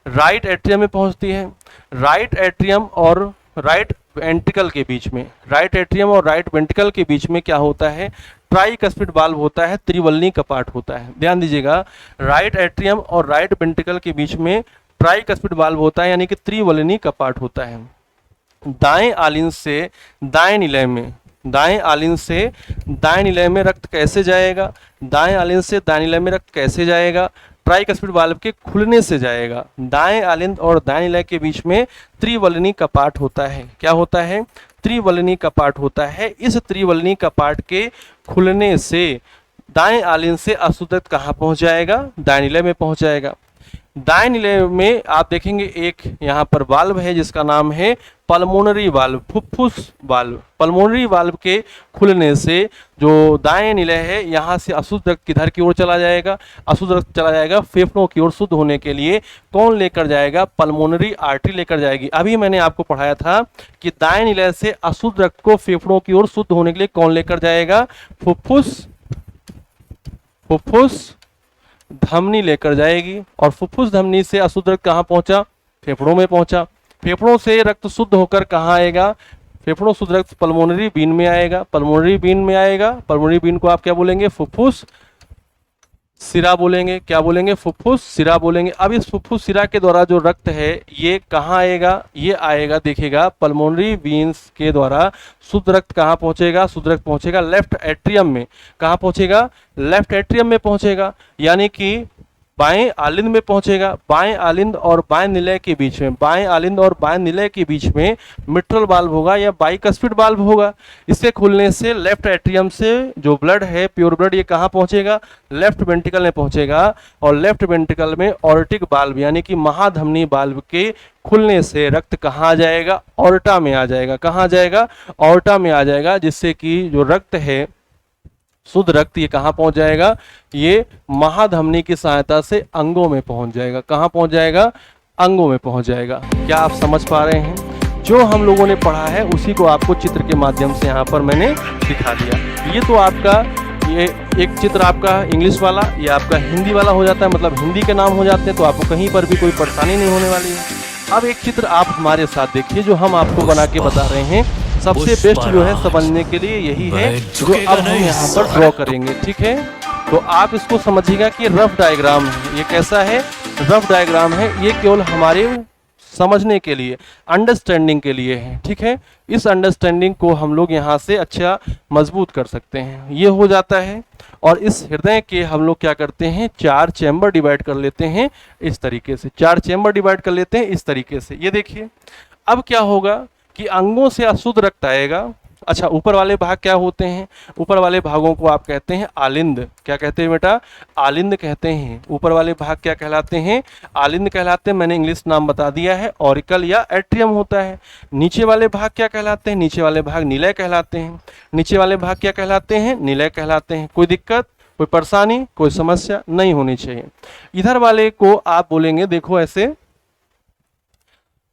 राइट एट्रियम में पहुंचती है। राइट एट्रियम और राइट वेंट्रिकल के बीच में, राइट एट्रियम और राइट वेंट्रिकल के बीच में क्या होता है, ट्राइकस्पिड वाल्व होता है, त्रिवलनी कपाट होता है। ध्यान दीजिएगा, राइट एट्रियम और राइट वेंट्रिकल के बीच में ट्राइकस्पिड वाल्व होता है, यानी कि त्रिवलनी कपाट होता है। दाएं आलिंद से दाएं निलय में, दाएं आलिंद से दाएं निलय में रक्त कैसे जाएगा, दाएं आलिंद से दाएं निलय में रक्त कैसे जाएगा, ट्राइकस्पिड वाल्व के खुलने से जाएगा। दाएं आलिंद और दाएं निलय के बीच में त्रिवलनी कपाट होता है। क्या होता है, त्रिवलनी कपाट होता है। इस त्रिवलनी कपाट के खुलने से दाएं आलिंद से अशुद्ध रक्त कहाँ पहुंच जाएगा, दाएं निलय में पहुंच जाएगा। दाएं निलय में आप देखेंगे एक यहाँ पर वाल्व है जिसका नाम है पल्मोनरी वाल्व, फुफ्फुस वाल्व। पल्मोनरी वाल्व के खुलने से जो दाएं निलय है यहाँ से अशुद्ध रक्त किधर की ओर चला जाएगा, अशुद्ध रक्त चला जाएगा फेफड़ों की ओर शुद्ध होने के लिए। कौन लेकर जाएगा, पल्मोनरी आर्टरी लेकर जाएगी। अभी मैंने आपको पढ़ाया था कि दाएं निलय से अशुद्ध रक्त को फेफड़ों की ओर शुद्ध होने के लिए कौन लेकर जाएगा, फुफ्फुस धमनी लेकर जाएगी। और फुफ्फुस धमनी से अशुद्ध रक्त कहाँ पहुंचा, फेफड़ों में पहुंचा। फेफड़ों से रक्त शुद्ध होकर कहाँ आएगा, फेफड़ों शुद्ध रक्त पल्मोनरी बीन में आएगा, पल्मोनरी बीन में आएगा। पल्मोनरी बीन को आप क्या बोलेंगे, फुफ्फुस सिरा बोलेंगे। क्या बोलेंगे, फुफ्फुस सिरा बोलेंगे। अब इस फुफ्फुस सिरा के द्वारा जो रक्त है ये कहाँ आएगा, ये आएगा, देखिएगा पल्मोनरी वीन्स के द्वारा शुद्ध रक्त कहाँ पहुंचेगा, शुद्ध रक्त पहुंचेगा लेफ्ट एट्रियम में। कहाँ पहुंचेगा, लेफ्ट एट्रियम में पहुंचेगा, यानी कि बाएं आलिंद में पहुंचेगा। बाएं आलिंद और बाएं निलय के बीच में, बाएं आलिंद और बाएं निलय के बीच में मिट्रल वाल्व होगा या बाइकस्पिड वाल्व होगा। इससे खुलने से लेफ्ट एट्रियम से जो ब्लड है, प्योर ब्लड, ये कहाँ पहुंचेगा, लेफ्ट वेंट्रिकल में पहुंचेगा। और लेफ्ट वेंट्रिकल में ऑर्टिक वाल्व यानी कि महाधमनी वाल्व के खुलने से रक्त कहाँ आ जाएगा, ऑर्टा में आ जाएगा। कहाँ आ जाएगा, ऑर्टा में आ जाएगा, जिससे कि जो रक्त है, शुद्ध रक्त, ये कहाँ पहुंच जाएगा, ये महाधमनी की सहायता से अंगों में पहुंच जाएगा। कहाँ पहुंच जाएगा, अंगों में पहुंच जाएगा। क्या आप समझ पा रहे हैं, जो हम लोगों ने पढ़ा है उसी को आपको चित्र के माध्यम से यहाँ पर मैंने दिखा दिया। ये तो आपका, ये एक चित्र आपका इंग्लिश वाला, ये आपका हिंदी वाला हो जाता है, मतलब हिंदी के नाम हो जाते हैं, तो आपको कहीं पर भी कोई परेशानी नहीं होने वाली है। अब एक चित्र आप हमारे साथ देखिए जो हम आपको बना के बता रहे हैं। सबसे बेस्ट जो है समझने के लिए यही है जो अब हम यहाँ पर ड्रॉ करेंगे, ठीक है। तो आप इसको समझिएगा कि रफ डायग्राम है। ये कैसा है, रफ डायग्राम है। ये केवल हमारे समझने के लिए, अंडरस्टैंडिंग के लिए है, ठीक है। इस अंडरस्टैंडिंग को हम लोग यहाँ से अच्छा मजबूत कर सकते हैं। ये हो जाता है। और इस हृदय के हम लोग क्या करते हैं, 4 चैम्बर डिवाइड कर लेते हैं इस तरीके से। 4 चैम्बर डिवाइड कर लेते हैं इस तरीके से। ये देखिए, अब क्या होगा कि अंगों से अशुद्ध रक्त आएगा। अच्छा, ऊपर वाले भाग क्या होते हैं, ऊपर वाले भागों को आप कहते हैं आलिंद। क्या कहते हैं बेटा, आलिंद कहते हैं। ऊपर वाले भाग क्या कहलाते हैं, आलिंद कहलाते हैं। मैंने इंग्लिश नाम बता दिया है, ऑरिकल या एट्रियम होता है। नीचे वाले भाग क्या कहलाते हैं, नीचे वाले भाग निलय कहलाते हैं। नीचे वाले भाग क्या कहलाते हैं, निलय कहलाते हैं। कोई दिक्कत, कोई परेशानी, कोई समस्या नहीं होनी चाहिए। इधर वाले को आप बोलेंगे, देखो ऐसे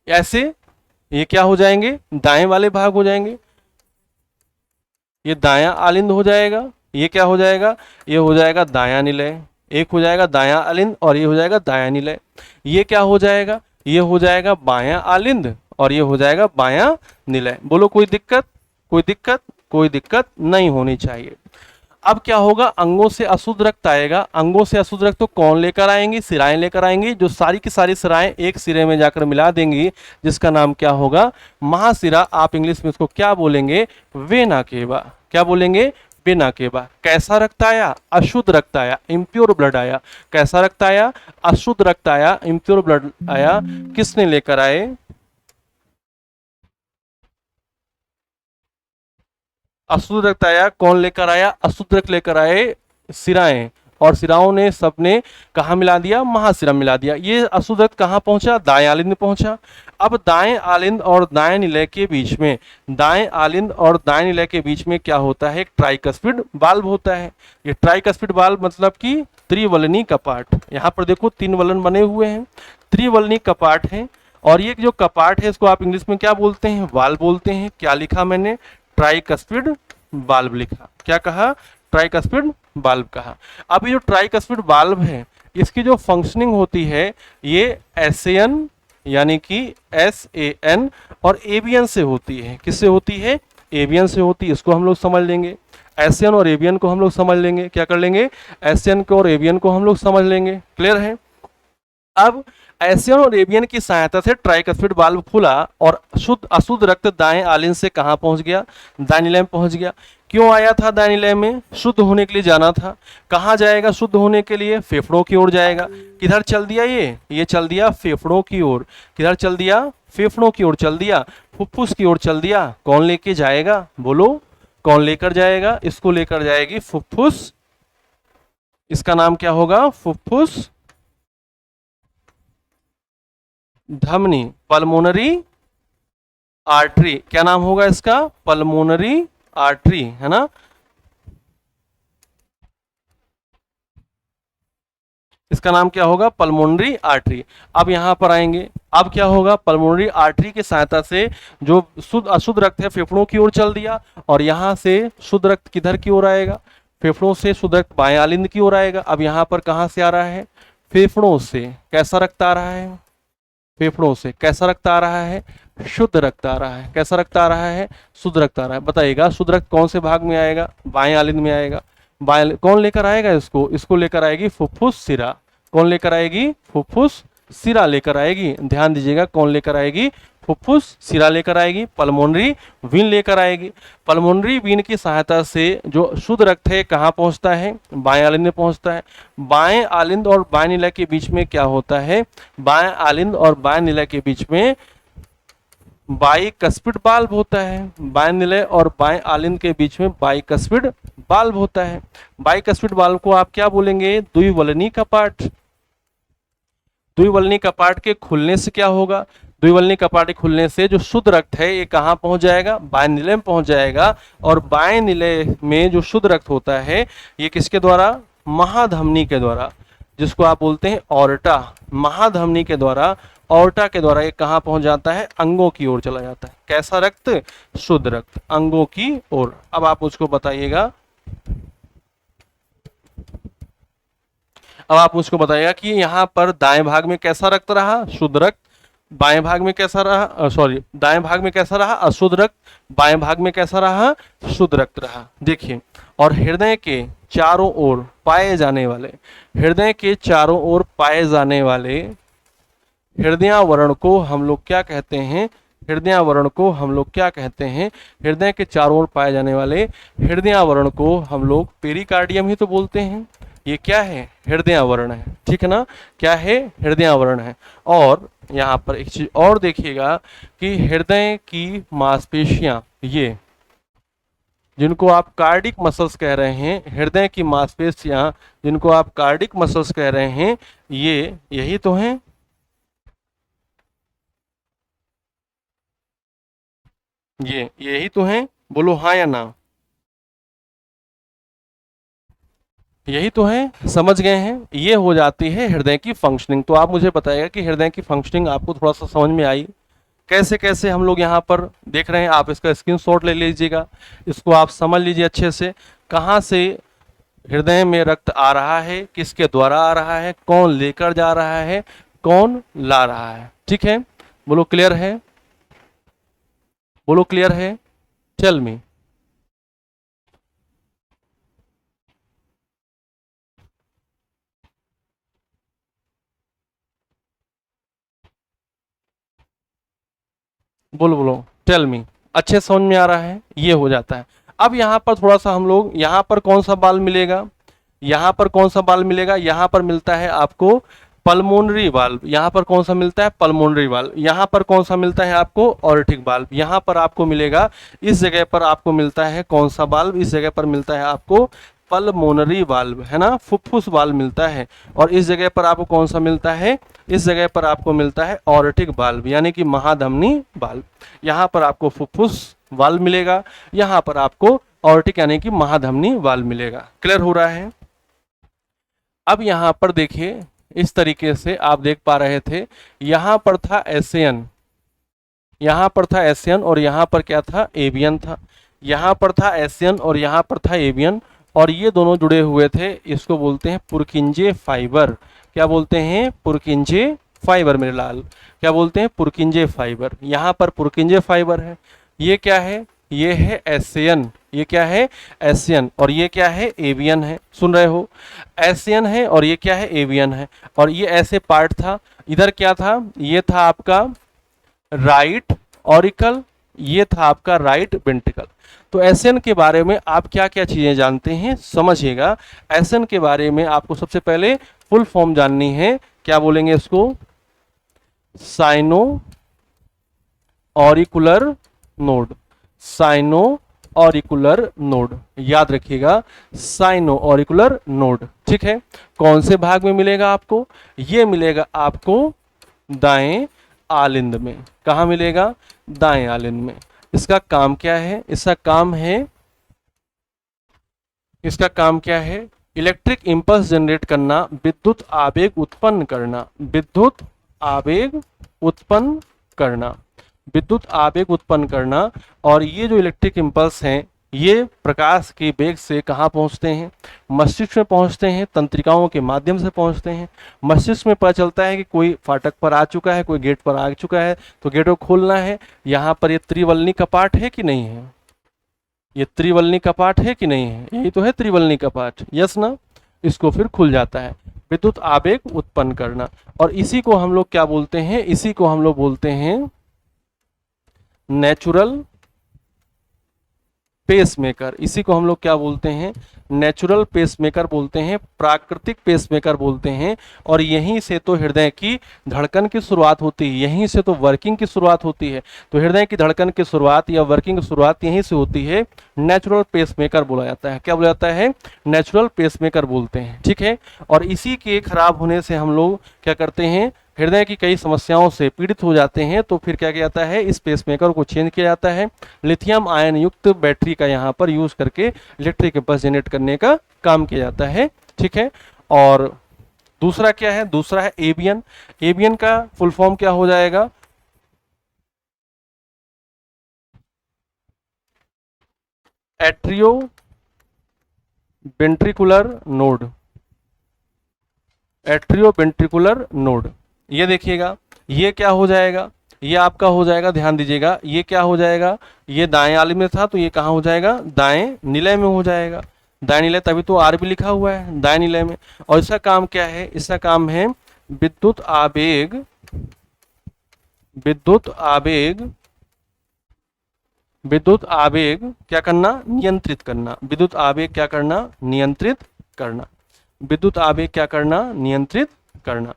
ऐसे, ये क्या हो जाएंगे, दाएं वाले भाग हो जाएंगे। ये दायां आलिंद हो जाएगा। ये क्या हो जाएगा, ये हो जाएगा दायां निलय। एक हो जाएगा दायां आलिंद और ये हो जाएगा दायां निलय। ये क्या हो जाएगा, ये हो जाएगा बायां आलिंद और ये हो जाएगा बायां निलय। बोलो कोई दिक्कत, कोई दिक्कत, कोई दिक्कत नहीं होनी चाहिए। अब क्या होगा, अंगों से अशुद्ध रक्त आएगा। अंगों से अशुद्ध रक्त तो कौन लेकर आएंगी, सिराएं लेकर आएंगी, जो सारी की सारी सिराएं एक सिरे में जाकर मिला देंगी, जिसका नाम क्या होगा, महासिरा। आप इंग्लिश में इसको क्या बोलेंगे, वेना केवा। क्या बोलेंगे, वेना केवा। कैसा रक्त आया, अशुद्ध रक्त आया, इम्प्योर ब्लड आया। कैसा रक्त आया, अशुद्ध रक्त आया, इम्प्योर ब्लड आया। किसने लेकर आए, अशुद्ध रक्त आया। कौन लेकर आया, अशुद्ध रक्त लेकर आए सिराएं, और सिराओं ने सबने कहाँ मिला दिया, महासिरा मिला दिया। ये अशुद्ध रक्त कहाँ पहुंचा, दाएं आलिंद में पहुंचा। अब दाएं आलिंद और दाएं निलय के बीच में, दाएं आलिंद और दाएं निलय के बीच में क्या होता है, एक ट्राइकस्पिड वाल्व होता है। ये ट्राइकस्पिड वाल्व मतलब कि त्रिवलनी कपाट। यहाँ पर देखो 3 वलन बने हुए हैं, त्रिवलनी कपाट है। और ये जो कपाट है इसको आप इंग्लिश में क्या बोलते हैं, वाल्व बोलते हैं। क्या लिखा मैंने, ट्राइकस्पिड बाल्ब लिखा। क्या कहा? ट्राइकस्पिड बाल्ब कहा। अब ये जो ट्राइकस्पिड बाल्ब है इसकी जो फंक्शनिंग होती है ये एसएन यानी कि SAN और एबीएन से होती है। किससे होती है? एबीएन से होती है। इसको हम लोग समझ लेंगे। एसएन और एबीएन को हम लोग समझ लेंगे। क्या कर लेंगे? एसएन को और एबीएन को हम लोग समझ लेंगे। क्लियर है? अब एसएन और एबीएन की सहायता से ट्राइकस्पिड बाल्ब खुला और शुद्ध अशुद्ध रक्त दाएं आलिन से कहां पहुंच गया? दाहिनी में पहुंच गया। क्यों आया था दाहिनी में? शुद्ध होने के लिए जाना था। कहां जाएगा शुद्ध होने के लिए? फेफड़ों की ओर जाएगा। किधर चल दिया? ये चल दिया फेफड़ों की ओर। किधर चल दिया? फेफड़ों की ओर चल दिया, फुफ्फुस की ओर चल दिया। कौन लेके जाएगा? बोलो कौन लेकर जाएगा? इसको लेकर जाएगी फुफ्फुस। इसका नाम क्या होगा? फुफ्फुस धमनी, पल्मोनरी आर्टरी। क्या नाम होगा इसका? पल्मोनरी आर्टरी, है ना। इसका नाम क्या होगा? Pulmonary artery. अब यहां पर आएंगे। अब क्या होगा? पल्मोनरी आर्टरी की सहायता से जो शुद्ध अशुद्ध रक्त है फेफड़ों की ओर चल दिया और यहां से शुद्ध रक्त किधर की ओर आएगा? फेफड़ों से शुद्ध रक्त बाएं आलिंद की ओर आएगा। अब यहां पर कहां से आ रहा है? फेफड़ों से। कैसा रक्त आ रहा है? फेफड़ों से। कैसा रक्त आ रहा है? शुद्ध रक्त आ रहा है। कैसा रक्त आ रहा है? शुद्ध रक्त आ रहा है। बताइएगा शुद्ध रक्त कौन से भाग में आएगा? बाएं आलिंद में आएगा। बाएं कौन लेकर आएगा इसको? इसको लेकर आएगी फुफ्फुस सिरा। कौन लेकर आएगी? फुफ्फुस सिरा लेकर आएगी। ध्यान दीजिएगा कौन लेकर आएगी? फुफ्फुस सिरा लेकर आएगी। पल्मोनरी वीन लेकर आएगी। पल्मोनरी वीन की सहायता से जो शुद्ध रक्त है कहाँ पहुंचता है? बाएं आलिंद में पहुंचता है। बाएं आलिंद और बाएं निलय के बीच में क्या होता है? बाएं आलिंद और बाएं निलय के बीच में बाइकस्पिड बाल्ब होता है। बाएं निलय और बाएं आलिंद के बीच में बाइकस्पिड बाल्ब होता है। बाइकस्पिड बाल्ब को आप क्या बोलेंगे? द्विवलनी कपाट। द्विवलनी कपाट के खुलने से क्या होगा? द्विवलनी कपाट के खुलने से जो शुद्ध रक्त है ये कहाँ पहुंच जाएगा? बाएं निलय में पहुंच जाएगा। और बाएं निलय में जो शुद्ध रक्त होता है ये किसके द्वारा? महाधमनी के द्वारा, जिसको आप बोलते हैं ऑर्टा। महाधमनी के द्वारा, ऑर्टा के द्वारा ये कहाँ पहुंच जाता है? अंगों की ओर चला जाता है। कैसा रक्त? शुद्ध रक्त, अंगों की ओर। अब आप मुझको बताइएगा, अब आप मुझको बताइएगा कि यहाँ पर दाएं भाग में कैसा रक्त रहा? शुद्ध रक्त। बाएं भाग में कैसा रहा? सॉरी, दाएं भाग में कैसा रहा? अशुद्ध रक्त। बाएं भाग में कैसा रहा? शुद्ध रक्त रहा। देखिए, और हृदय के चारों ओर पाए जाने वाले, हृदय के चारों ओर पाए जाने वाले हृदयावरण को हम लोग क्या कहते हैं? हृदयावरण को हम लोग क्या कहते हैं? हृदय के चारों ओर पाए जाने वाले हृदयावरण को हम लोग पेरिकार्डियम ही तो बोलते हैं। ये क्या है? हृदयावरण है। ठीक है ना? क्या है? हृदयावरण है। और यहाँ पर एक चीज और देखिएगा कि हृदय की मांसपेशियां, ये जिनको आप कार्डिक मसल्स कह रहे हैं, हृदय की मांसपेशियां जिनको आप कार्डिक मसल्स कह रहे हैं, ये यही तो हैं। ये यही तो हैं। बोलो हाँ या ना? यही तो है। समझ गए हैं? ये हो जाती है हृदय की फंक्शनिंग। तो आप मुझे बताइएगा कि हृदय की फंक्शनिंग आपको थोड़ा सा समझ में आई? कैसे कैसे हम लोग यहाँ पर देख रहे हैं। आप इसका स्क्रीनशॉट ले लीजिएगा, इसको आप समझ लीजिए अच्छे से। कहाँ से हृदय में रक्त आ रहा है, किसके द्वारा आ रहा है, कौन लेकर जा रहा है, कौन ला रहा है। ठीक है? बोलो क्लियर है? बोलो क्लियर है? Tell me. बोलो बोलो, टेल मी। अच्छे समझ में आ रहा है? ये हो जाता है। अब यहाँ पर थोड़ा सा हम लोग, यहाँ पर कौन सा बाल मिलेगा? यहाँ पर कौन सा बाल मिलेगा? यहाँ पर मिलता है आपको पल्मोनरी वाल्व। यहाँ पर कौन सा मिलता है? Pulmonary valve. यहाँ पर कौन सा मिलता है आपको? Aortic valve. यहाँ पर आपको मिलेगा, इस जगह पर आपको मिलता है कौन सा वाल्व? इस जगह पर मिलता है आपको पल्मोनरी वाल्व, है ना, फुफ्फुस वाल्व मिलता है। और इस जगह पर आपको कौन सा मिलता है? इस जगह पर आपको मिलता है ऑर्टिक वाल्व, यानी कि महाधमनी वाल्व। यहाँ पर आपको फुफ्फुस वाल्व मिलेगा, यहाँ पर आपको ऑर्टिक यानी कि महाधमनी वाल्व मिलेगा। क्लियर हो रहा है? अब यहाँ पर देखिए, इस तरीके से आप देख पा रहे थे, यहाँ पर था एसएन, यहाँ पर था एसएन और यहाँ पर क्या था? एबीएन था। यहाँ पर था एशियन और यहाँ पर था एवियन, और ये दोनों जुड़े हुए थे, इसको बोलते हैं पुरकिंजे फाइबर। क्या बोलते हैं? पुरकिंजे फाइबर मेरे लाल, क्या बोलते हैं? पुरकिंजे फाइबर। यहाँ पर पुरकिंजे फाइबर है, ये क्या है? ये है एशियन, ये क्या है? एशियन, और ये क्या है? एवियन है। सुन रहे हो? एशियन है और ये क्या है? एवियन है। और ये ऐसे पार्ट था, इधर क्या था? ये था आपका राइट ऑरिकल, ये था आपका राइट वेंट्रिकल। तो एशियन के बारे में आप क्या क्या चीजें जानते हैं समझिएगा। एशियन के बारे में आपको सबसे पहले फुल फॉर्म जाननी है, क्या बोलेंगे इसको? Sino auricular node, sino auricular node, याद रखिएगा, साइनो ऑरिकुलर नोड। ठीक है, कौन से भाग में मिलेगा आपको? ये मिलेगा आपको दाएं आलिंद में। कहाँ मिलेगा? दाएं आलिंद में। इसका काम क्या है? इसका काम क्या है? इलेक्ट्रिक इंपल्स जनरेट करना, विद्युत आवेग उत्पन्न करना, विद्युत आवेग उत्पन्न करना, विद्युत आवेग उत्पन्न करना। और ये जो इलेक्ट्रिक इंपल्स हैं, ये प्रकाश के वेग से कहाँ पहुँचते हैं? मस्तिष्क में पहुँचते हैं, तंत्रिकाओं के माध्यम से पहुँचते हैं। मस्तिष्क में पता चलता है कि कोई फाटक पर आ चुका है, कोई गेट पर आ चुका है, तो गेट को खोलना है। यहाँ पर ये त्रिवलनी कपाट है कि नहीं है? ये त्रिवलनी कपाट है कि नहीं है? यही तो है त्रिवलनी कपाट, यस ना? इसको फिर खुल जाता है, विद्युत आवेग उत्पन्न करना। और इसी को हम लोग क्या बोलते हैं? इसी को हम लोग बोलते हैं नेचुरल पेसमेकर। इसी को हम लोग क्या बोलते हैं? नेचुरल पेसमेकर बोलते हैं, प्राकृतिक पेसमेकर बोलते हैं। और यहीं से तो हृदय की धड़कन की शुरुआत होती है, यहीं से तो वर्किंग की शुरुआत होती है। तो हृदय की धड़कन की शुरुआत या वर्किंग की शुरुआत यहीं से होती है, नेचुरल पेसमेकर बोला जाता है। क्या बोला जाता है? नेचुरल पेसमेकर बोलते हैं। ठीक है, और इसी के खराब होने से हम लोग क्या करते हैं? हृदय की कई समस्याओं से पीड़ित हो जाते हैं। तो फिर क्या किया जाता है? इस पेसमेकर को चेंज किया जाता है, लिथियम आयन युक्त बैटरी का यहाँ पर यूज करके इलेक्ट्रिक इंपल्स जनरेट करने का काम किया जाता है। ठीक है, और दूसरा क्या है? दूसरा है एवियन। एवियन का फुल फॉर्म क्या हो जाएगा? Atrio ventricular node, atrio ventricular node. ये देखिएगा, ये क्या हो जाएगा? ये आपका हो जाएगा, ध्यान दीजिएगा, ये क्या हो जाएगा? ये दाएं आलिम में था, तो ये कहाँ हो जाएगा? दाएं निलय में हो जाएगा। दाएं निलय, तभी तो आर भी लिखा हुआ है दाएं निलय में। और इसका काम क्या है? इसका काम है विद्युत आवेग, विद्युत आवेग, विद्युत आवेग क्या करना? नियंत्रित करना। विद्युत आवेग क्या करना? नियंत्रित करना। विद्युत आवेग क्या करना? नियंत्रित करना।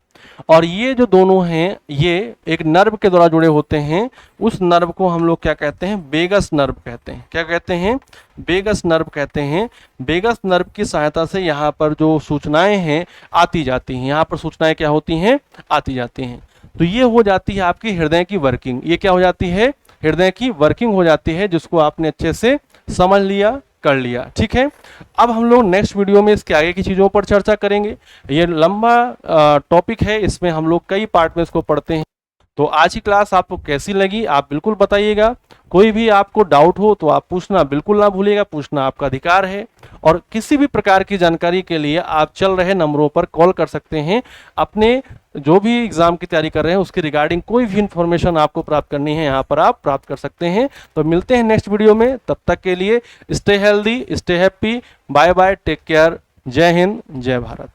और ये जो दोनों हैं, ये एक नर्व के द्वारा जुड़े होते हैं। उस नर्व को हम लोग क्या कहते हैं? वेगस नर्व कहते हैं। क्या कहते हैं? वेगस नर्व कहते हैं। वेगस नर्व की सहायता से यहाँ पर जो सूचनाएं हैं आती जाती हैं, यहाँ पर सूचनाएं क्या होती हैं? आती जाती हैं। तो ये हो जाती है आपकी हृदय की वर्किंग। ये क्या हो जाती है? हृदय की वर्किंग हो जाती है, जिसको आपने अच्छे से समझ लिया, कर लिया। ठीक है, अब हम लोग नेक्स्ट वीडियो में इसके आगे की चीज़ों पर चर्चा करेंगे। ये लंबा टॉपिक है, इसमें हम लोग कई पार्ट में इसको पढ़ते हैं। तो आज की क्लास आपको कैसी लगी आप बिल्कुल बताइएगा। कोई भी आपको डाउट हो तो आप पूछना बिल्कुल ना भूलिएगा, पूछना आपका अधिकार है। और किसी भी प्रकार की जानकारी के लिए आप चल रहे नंबरों पर कॉल कर सकते हैं। अपने जो भी एग्जाम की तैयारी कर रहे हैं उसके रिगार्डिंग कोई भी इंफॉर्मेशन आपको प्राप्त करनी है, यहाँ पर आप प्राप्त कर सकते हैं। तो मिलते हैं नेक्स्ट वीडियो में, तब तक के लिए stay healthy, stay happy, bye bye, take care, जय हिंद, जय भारत।